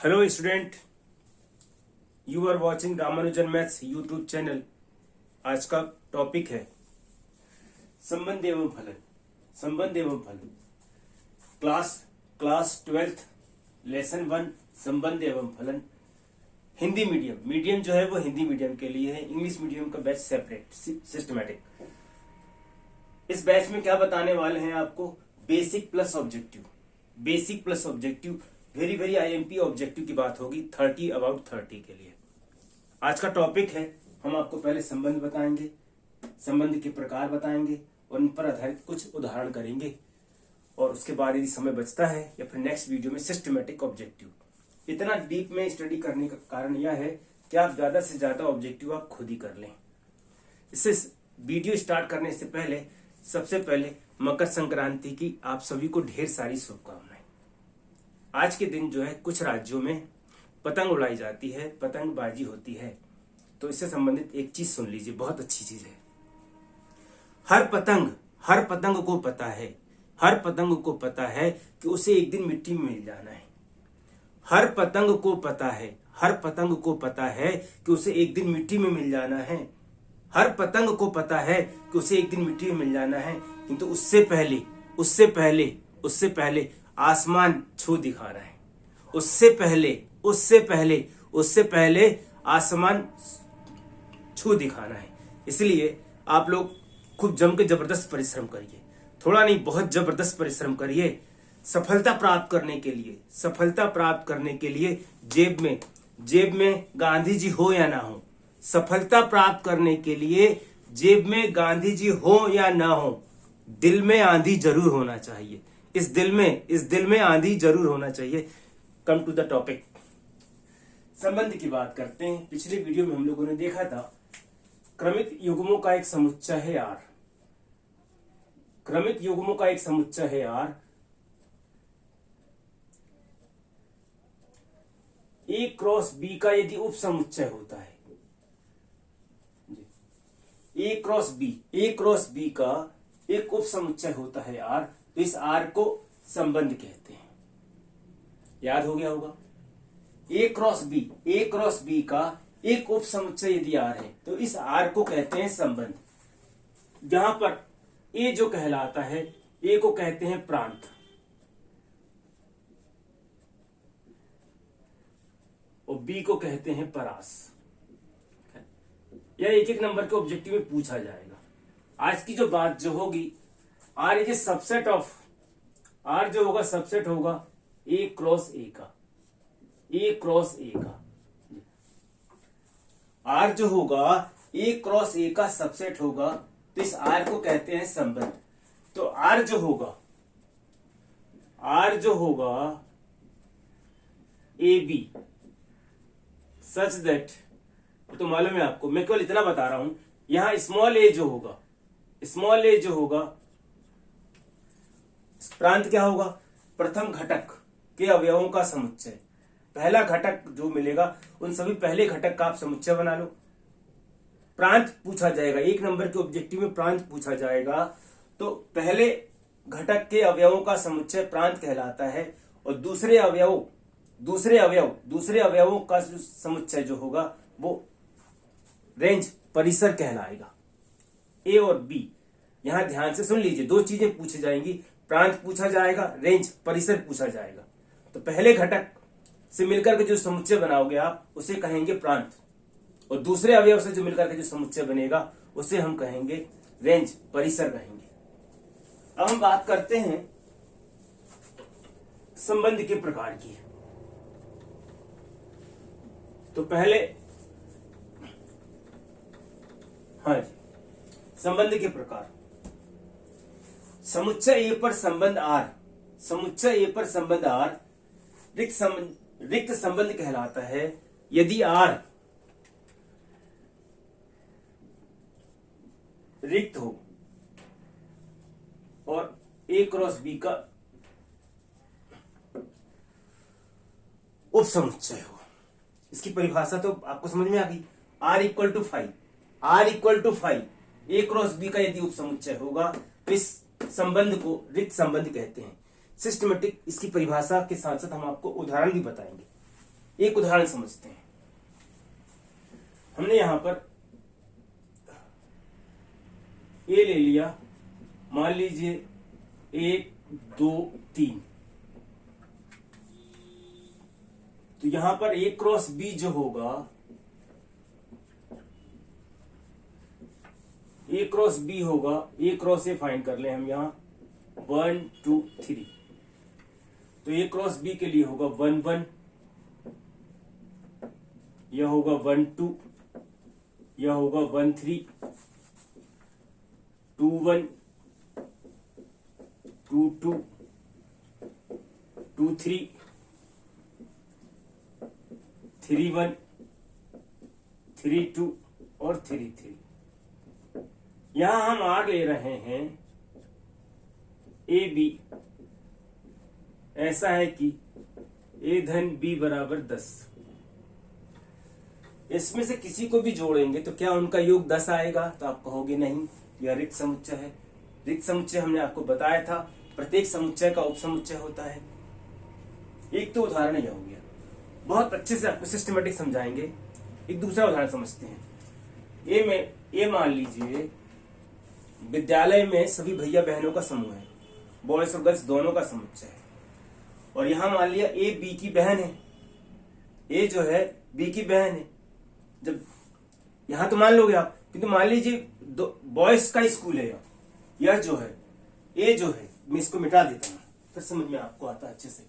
Hello student, you are watching Ramanujan maths YouTube channel. आज का topic है संबंध एवं फलन। संबंध एवं फलन क्लास 12th लेसन 1 संबंध एवं फलन। हिंदी मीडियम जो है वो हिंदी मीडियम के लिए है। इंग्लिश मीडियम का बैच सेपरेट सिस्टमैटिक। इस बैच में क्या बताने वाले हैं आपको? Basic plus objective. Basic plus objective, very IMP objective की बात होगी 30 अबाउट 30 के लिए। आज का टॉपिक है, हम आपको पहले संबंध बताएंगे, संबंध के प्रकार बताएंगे और उन पर आधारित कुछ उदाहरण करेंगे, और उसके बाद यदि समय बचता है या फिर नेक्स्ट वीडियो में सिस्टमैटिक ऑब्जेक्टिव। इतना डीप में स्टडी करने का कारण यह है कि आप ज्यादा से ज्यादा ऑब्जेक्टिव आप खुद ही कर लें। इससे वीडियो स्टार्ट करने से पहले सबसे पहले मकर संक्रांति की आप सभी को ढेर सारी शुभकामनाएं। आज के दिन जो है कुछ राज्यों में पतंग उड़ाई जाती है, पतंगबाजी होती है। तो इससे संबंधित एक चीज सुन लीजिए, बहुत अच्छी चीज है। हर पतंग को पता है, हर पतंग को पता है कि उसे एक दिन मिट्टी में मिल जाना है। हर पतंग को पता है, हर पतंग को पता है कि उसे एक दिन मिट्टी में मिल जाना है। हर पतंग को पता है कि उसे एक दिन मिट्टी में मिल जाना है, किंतु उससे पहले आसमान छू दिखाना है। उससे पहले आसमान छू दिखाना है। इसलिए आप लोग खूब जम के जबरदस्त परिश्रम करिए, थोड़ा नहीं बहुत जबरदस्त परिश्रम करिए। सफलता प्राप्त करने के लिए जेब में गांधी जी हो या ना हो, सफलता प्राप्त करने के लिए जेब में गांधी जी हो या ना हो, दिल में आंधी जरूर होना चाहिए। इस दिल में आंधी जरूर होना चाहिए। कम टू द टॉपिक, संबंध की बात करते हैं। पिछले वीडियो में हम लोगों ने देखा था क्रमित युग्मों का एक समुच्चय है R। क्रमित युग्मों का एक समुच्चय है R। A क्रॉस B का यदि उप समुच्चय होता है, A क्रॉस B का एक उप समुच्चय होता है R, तो इस R को संबंध कहते हैं। याद हो गया होगा। A क्रॉस B का एक उप समुच्चय यदि R है तो इस R को कहते हैं संबंध। जहां पर A जो कहलाता है, A को कहते हैं प्रांत, और B को कहते हैं परास। यह एक नंबर के ऑब्जेक्टिव में पूछा जाएगा। आज की जो बात जो होगी, R is a subset of, R जो होगा सबसेट होगा A क्रॉस A का, R जो होगा A क्रॉस A का सबसेट होगा, तो इस R को कहते हैं संबंध। तो R जो होगा AB सच दैट, तो मालूम है आपको, मैं केवल इतना बता रहा हूं, यहां स्मॉल a जो होगा प्रांत क्या होगा? प्रथम घटक के अवयवों का समुच्चय। पहला घटक जो मिलेगा उन सभी पहले घटक का आप समुच्चय बना लो। प्रांत पूछा जाएगा, एक नंबर के ऑब्जेक्टिव में प्रांत पूछा जाएगा, तो पहले घटक के अवयवों का समुच्चय प्रांत कहलाता है, और दूसरे अवयवों का समुच्चय जो होगा वो रेंज परिसर कहलाएगा। ए और बी, यहां ध्यान से सुन लीजिए, दो चीजें पूछी जाएंगी, प्रांत पूछा जाएगा, रेंज परिसर पूछा जाएगा। तो पहले घटक से मिलकर के जो समुच्चय बनाओगे आप उसे कहेंगे प्रांत, और दूसरे अवयव से जो मिलकर के जो समुच्चय बनेगा उसे हम कहेंगे रेंज परिसर कहेंगे। अब हम बात करते हैं संबंध के प्रकार की। तो पहले हाँ जी, संबंध के प्रकार। समुच्चय ए पर संबंध R, रिक्त संबंध कहलाता है यदि R रिक्त हो और A क्रॉस B का उप समुच्चय हो। इसकी परिभाषा तो आपको समझ में आ गई। R equal to 5, A cross B का यदि उप समुच्चय होगा तो इस संबंध को रिक्त संबंध कहते हैं। सिस्टमेटिक इसकी परिभाषा के साथ साथ हम आपको उदाहरण भी बताएंगे। एक उदाहरण समझते हैं। हमने यहां पर ए ले लिया, मान लीजिए 1 2 3, तो यहां पर ए क्रॉस बी जो होगा, ए क्रॉस बी होगा, ए क्रॉस ए फाइंड कर ले हम यहां 1 2 3, तो ए क्रॉस बी के लिए होगा 1 1, यह होगा 1 2, यह होगा 1 3, 2 1 2 2 2 3 3 1 3 2 और 3 3। यहां हम आर ले रहे हैं ए बी, ऐसा है कि ए धन बी बराबर 10। इसमें से किसी को भी जोड़ेंगे तो क्या उनका योग 10 आएगा? तो आप कहोगे नहीं, यह रिक्त समुच्चय है। रिक्त समुच्चय हमने आपको बताया था, प्रत्येक समुच्चय का उपसमुच्चय होता है। एक तो उदाहरण यह हो गया, बहुत अच्छे से आपको सिस्टमेटिक समझाएंगे। एक दूसरा उदाहरण समझते हैं। ए मान लीजिए विद्यालय में सभी भैया बहनों का समूह है, बॉयज और गर्ल्स दोनों का समुच्चय है, और यहां मान लिया ए बी की बहन है, ए जो है बी की बहन है। जब यहां तो मान लोगे आप, किंतु मान लीजिए बॉयज का स्कूल है, यह जो है ए जो है, मैं इसको मिटा देता हूं, फिर समझ में आपको आता है अच्छे से।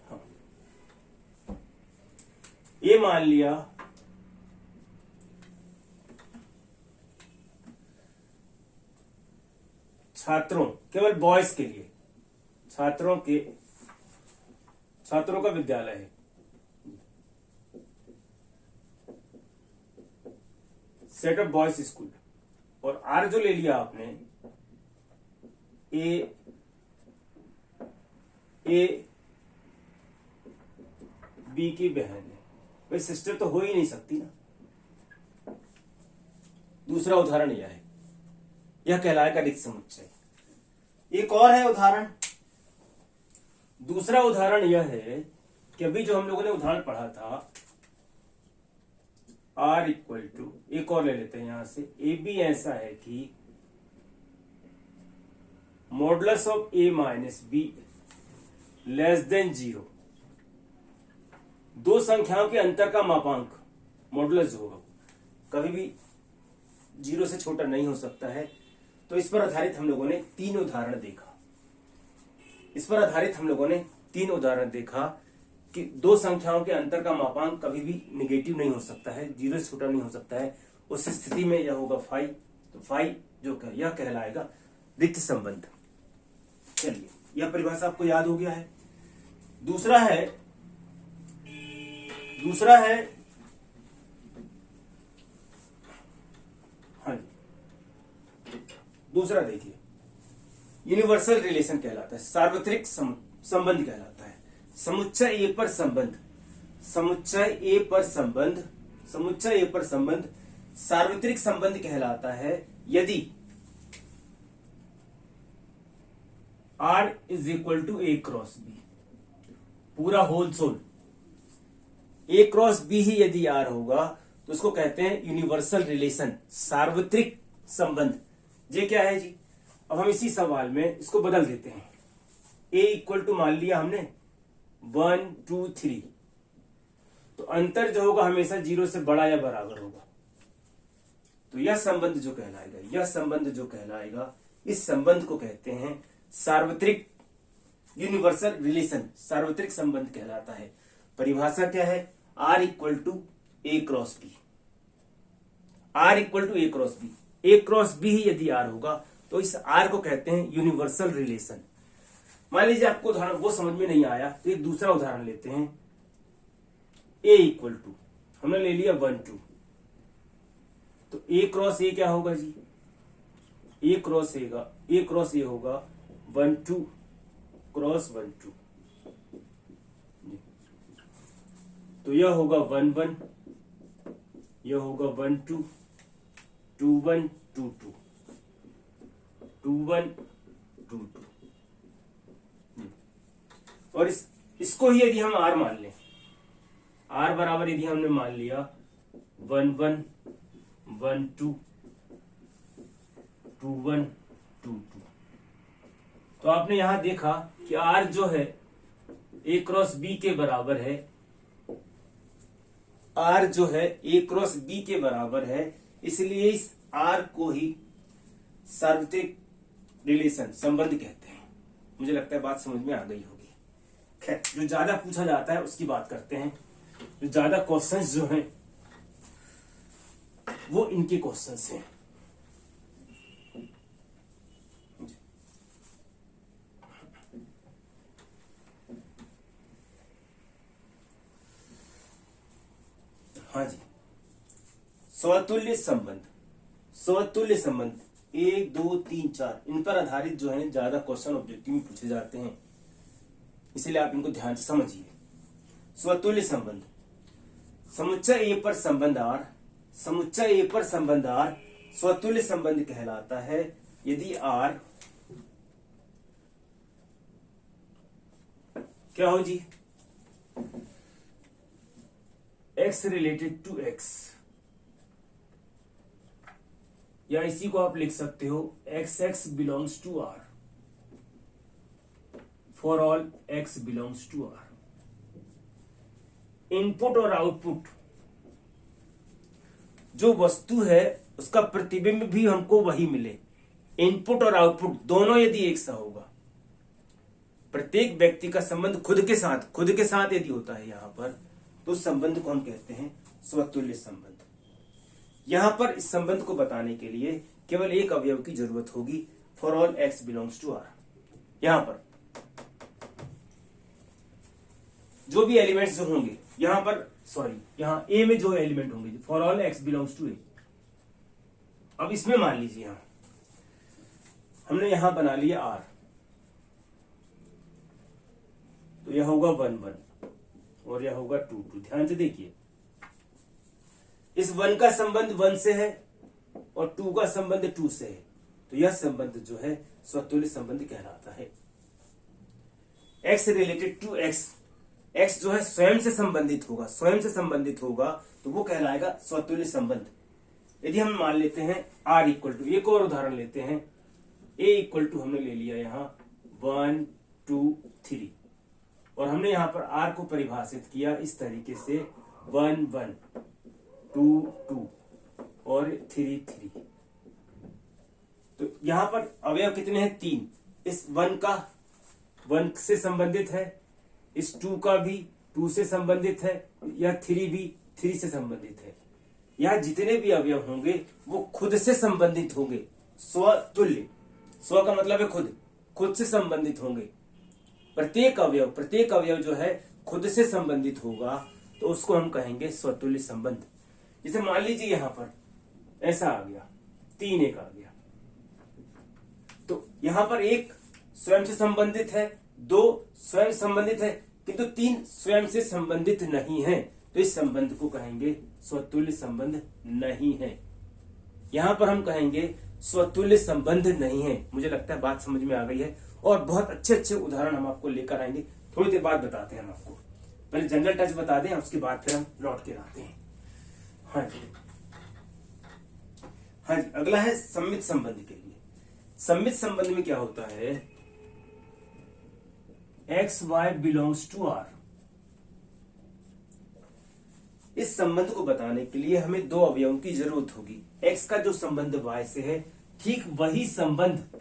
हाँ। ए मान लिया छात्रों, केवल बॉयज के लिए, छात्रों का विद्यालय है, सेट ऑफ बॉयज स्कूल। और आर जो ले लिया आपने, ए बी की बहन है, भाई सिस्टर तो हो ही नहीं सकती ना। दूसरा उदाहरण यह है, यह कहलाएगा रिक्त समुच्चय। एक और है उदाहरण, दूसरा उदाहरण यह है कि अभी जो हम लोगों ने उदाहरण पढ़ा था, R इक्वल टू, एक और ले लेते हैं यहां से, ए बी ऐसा है कि modulus of A minus be less than 0। दो संख्याओं के अंतर का मापांक मॉडुलस जो होगा कभी भी 0 से छोटा नहीं हो सकता है। तो इस पर आधारित हम लोगों ने 3 उदाहरण देखा कि दो संख्याओं के अंतर का मापांक कभी भी निगेटिव नहीं हो सकता है, 0 से छोटा नहीं हो सकता है। उस स्थिति में यह होगा फाई, तो फाई जो यह कहलाएगा रिक्त संबंध। चलिए, यह परिभाषा आपको याद हो गया है। दूसरा है हाँ जी, दूसरा देखिए, यूनिवर्सल रिलेशन कहलाता है, सार्वत्रिक संबंध कहलाता है। समुच्चय ए पर संबंध सार्वत्रिक संबंध कहलाता है यदि R is equal to A cross B, पूरा whole sole A cross B ही यदि R होगा तो उसको कहते हैं यूनिवर्सल रिलेशन, सार्वत्रिक संबंध। ये क्या है जी? अब हम इसी सवाल में इसको बदल देते हैं। ए इक्वल टू मान लिया हमने 1 2 3, तो अंतर जो होगा हमेशा 0 से बड़ा या बराबर होगा। तो यह संबंध जो कहलाएगा, इस संबंध को कहते हैं सार्वत्रिक यूनिवर्सल रिलेशन, सार्वत्रिक संबंध कहलाता है। परिभाषा क्या है? R equal to A cross B, A cross B ही यदि R होगा तो इस R को कहते हैं यूनिवर्सल रिलेशन। मान लीजिए आपको उदाहरण वो समझ में नहीं आया तो एक दूसरा उदाहरण लेते हैं। ए इक्वल टू हमने ले लिया 1 2, तो ए क्रॉस ए क्या होगा जी? ए क्रॉस ए होगा 1 2 क्रॉस 1 2, तो यह होगा 1 1, यह होगा 1 2 2 1 2 2 2 1 2 2। और इसको ही यदि हम r मान लें, r बराबर यदि हमने मान लिया 1 1 1 2 2 1 2 2, तो आपने यहां देखा कि r जो है a क्रॉस b के बराबर है, r जो है a क्रॉस b के बराबर है, इसलिए इस r को ही सार्वत्रिक रिलेशन संबंध कहते हैं। मुझे लगता है बात समझ में आ गई होगी। खैर, जो ज्यादा पूछा जाता है उसकी बात करते हैं। जो ज्यादा क्वेश्चंस जो हैं वो इनके क्वेश्चंस हैं। हाँ जी, स्वतुल्य संबंध, स्वतुल्य संबंध 1 2 3 4 इन पर आधारित जो है ज्यादा क्वेश्चन ऑब्जेक्टिव में पूछे जाते हैं, इसलिए आप इनको ध्यान से समझिए। स्वतुल्य संबंध, समुच्चय ए पर संबंध आर, समुच्चय ए पर संबंध आर स्वतुल्य संबंध कहलाता है यदि आर क्या हो जी, x रिलेटेड टू x, या इसी को आप लिख सकते हो x belongs to r, for all x belongs to r। Input और आउटपुट, जो वस्तु है उसका प्रतिबिंब भी हमको वही मिले। इनपुट और आउटपुट दोनों यदि एक सा होगा, प्रत्येक व्यक्ति का संबंध खुद के साथ यदि होता है यहां पर, तो उस संबंध को हम कहते हैं स्वतुल्य संबंध। यहां पर इस संबंध को बताने के लिए केवल एक अवयव की जरूरत होगी, for all x belongs to r। यहां पर जो भी एलिमेंट्स जो होंगे यहां पर, यहां a में जो एलिमेंट होंगे, for all x belongs to a। अब इसमें मान लीजिए यहां हमने यहां बना लिया r, तो यह होगा 1 1 और यह होगा 2 2। ध्यान से देखिए, इस 1 का संबंध 1 से है और 2 का संबंध 2 से है, तो यह संबंध जो है स्वतुल्य संबंध कहलाता है। x related to x, x जो है स्वयं से संबंधित होगा तो वो कहलाएगा स्वतुल्य संबंध। यदि हम मान लेते हैं r इक्वल टू, एक और उदाहरण लेते हैं, a इक्वल टू हमने ले लिया यहां 1 2 3, और हमने यहां पर r को परिभाषित किया इस तरीके से 1 1 2 2 और 3 3। तो यहां पर अवयव कितने हैं? 3। इस 1 का 1 से संबंधित है, इस 2 का भी 2 से संबंधित है, यह 3 भी 3 से संबंधित है। यहां जितने भी अवयव होंगे वो खुद से संबंधित होंगे, स्वतुल्य। स्व का मतलब है खुद से संबंधित होंगे। प्रत्येक अवयव जो है खुद से संबंधित होगा तो उसको हम कहेंगे स्वतुल्य संबंध। जैसे मान लीजिए यहां पर ऐसा आ गया, 3 1 आ गया, तो यहां पर 1 स्वयं से संबंधित है, 2 स्वयं संबंधित है, किंतु 3 स्वयं से संबंधित नहीं है, तो इस संबंध को कहेंगे स्वतुल्य संबंध नहीं है। यहां पर हम कहेंगे स्वतुल्य संबंध नहीं है। मुझे लगता है बात समझ में आ गई है, और बहुत अच्छे अच्छे उदाहरण हम आपको लेकर आएंगे। थोड़ी देर बाद बताते हैं हम आपको, पहले जनरल टच बता दें, उसके बाद फिर हम लौट के आते हैं। हाँ जी, अगला है सम्मित संबंध के लिए। सम्मित संबंध में क्या होता है? X y belongs to R. इस संबंध को बताने के लिए हमें 2 अवयवों की जरूरत होगी। x का जो संबंध y से है, ठीक वही संबंध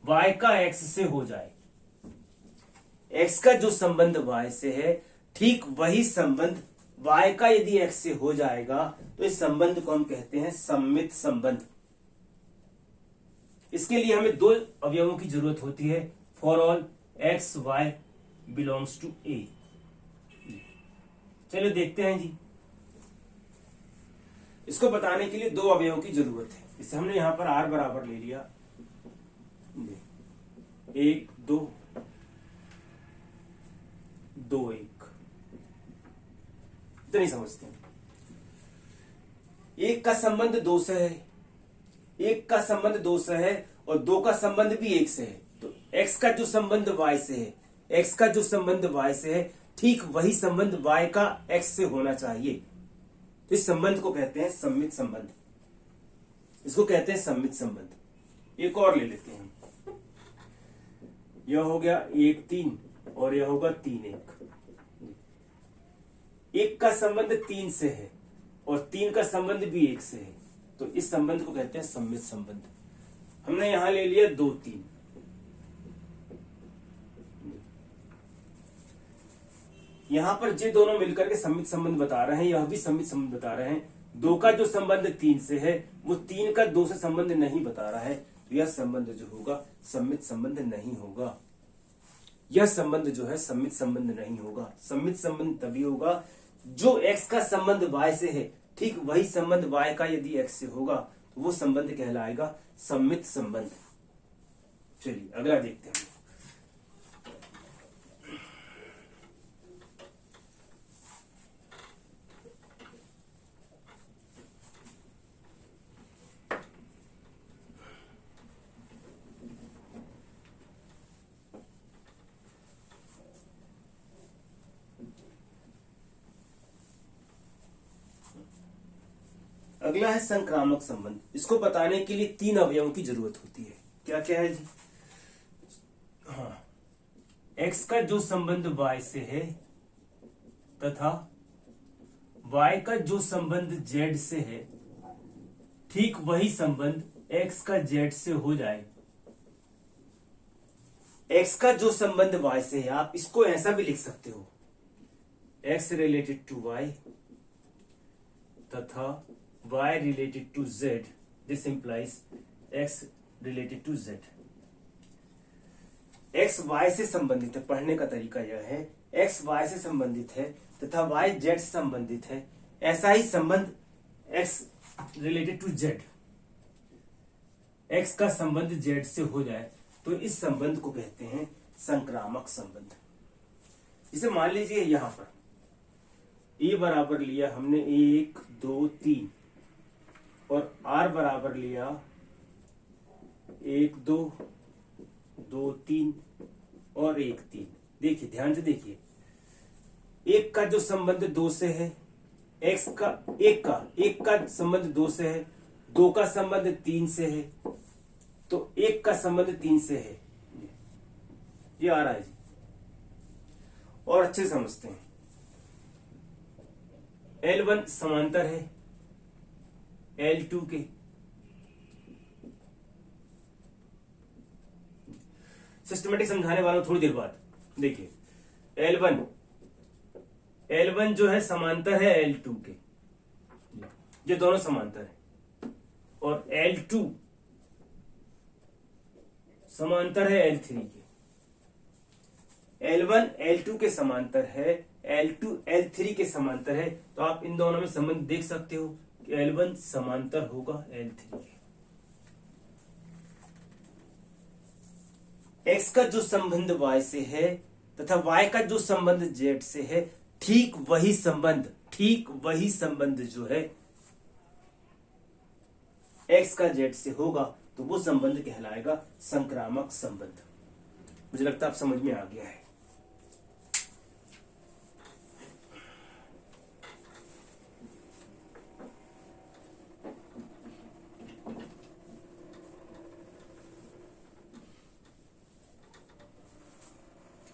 y का x से हो जाए। x का जो संबंध y से है, ठीक वही संबंध y का यदि x से हो जाएगा तो इस संबंध को हम कहते हैं सम्मित संबंध। इसके लिए हमें 2 अवयवों की जरूरत होती है, for all x y belongs to a। चलिए देखते हैं जी। इसको बताने के लिए 2 अवयवों की जरूरत है। इससे हमने यहां पर r बराबर ले लिया 1 2 2 1, इतनी समझते हैं। 1 का संबंध 2 से है, 1 का संबंध 2 से है और 2 का संबंध भी 1 से है। तो x का जो संबंध y से है, एक्स का जो संबंध वाई से है ठीक वही संबंध वाई का एक्स से होना चाहिए। तो इस संबंध को कहते हैं सम्मित संबंध, इसको कहते हैं सम्मित संबंध। एक और ले लेते हैं, यह हो गया 1 3 और यह होगा 3 1। 1 का संबंध 3 से है और 3 का संबंध भी 1 से है, तो इस संबंध को कहते हैं सम्मित संबंध। हमने यहां ले लिया 2 3, यहां पर ये दोनों मिलकर के सम्मित संबंध बता रहे हैं, यह भी सम्मित संबंध बता रहे हैं। 2 का जो संबंध 3 से है वो 3 का 2 से संबंध नहीं बता रहा है, तो यह संबंध जो होगा सम्मित संबंध नहीं होगा। यह संबंध जो है सम्मित संबंध नहीं होगा। सम्मित संबंध तभी होगा जो x का संबंध y से है ठीक वही संबंध y का यदि x से होगा तो वो संबंध कहलाएगा सम्मित संबंध। चलिए अगला देखते हैं। अगला है संक्रामक संबंध। इसको बताने के लिए 3 अवयवों की जरूरत होती है। क्या क्या है जी? हाँ, x का जो संबंध y से है तथा y का जो संबंध z से है ठीक वही संबंध x का z से हो जाए। x का जो संबंध y से है, आप इसको ऐसा भी लिख सकते हो, x रिलेटेड टू y तथा y related to z, this implies x related to z। x y से संबंधित है, पढ़ने का तरीका यह है, x y से संबंधित है तथा y z से संबंधित है। ऐसा ही संबंध x related to z, x का संबंध z से हो जाए तो इस संबंध को कहते हैं संक्रामक संबंध। जिसे मान लीजिए यहां पर a बराबर लिया हमने 1 2 3 और r बराबर लिया 1 2 2 3 और 1 3। देखिए ध्यान से देखिए, 1 का जो संबंध 2 से है, x का 1 का संबंध 2 से है, 2 का संबंध 3 से है, तो 1 का संबंध 3 से है। ये आ रहा है जी, और अच्छे समझते हैं। L1 समांतर है L2 के, सिस्टमेटिक समझाने वाला हूं थोड़ी देर बाद। देखिए L1 जो है समांतर है L2 के, ये दोनों समांतर है, और L2 समांतर है L3 के। L1 L2 के समांतर है, L2 L3 के समांतर है, तो आप इन दोनों में संबंध देख सकते हो कि L1 समांतर होगा L3 के। x का जो संबंध y से है तथा y का जो संबंध z से है ठीक वही संबंध जो है x का z से होगा तो वो संबंध कहलाएगा संक्रामक संबंध। मुझे लगता है आप समझ में आ गया है।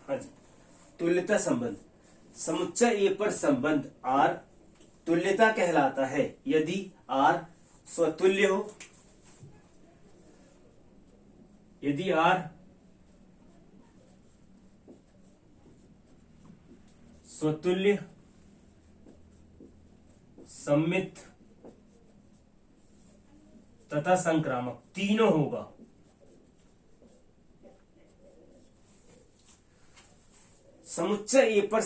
हाँ जी, तुल्यता संबंध। समुच्चय A पर संबंध R तुल्यता कहलाता है यदि R स्वतुल्य हो, यदि R स्वतुल्य, सम्मित तथा संक्रामक तीनों होगा। समुच्चय A पर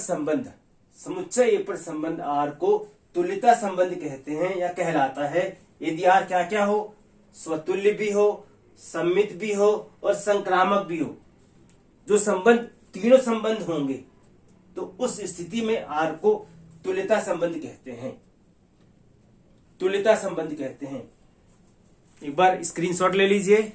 संबंध R को तुल्यता संबंध कहते हैं या कहलाता है यदि R क्या क्या हो, स्वतुल्य भी हो, सम्मित भी हो और संक्रामक भी हो। जो संबंध तीनों संबंध होंगे तो उस स्थिति में R को तुल्यता संबंध कहते हैं। तुल्यता संबंध कहते हैं। एक बार स्क्रीनशॉट ले लीजिए।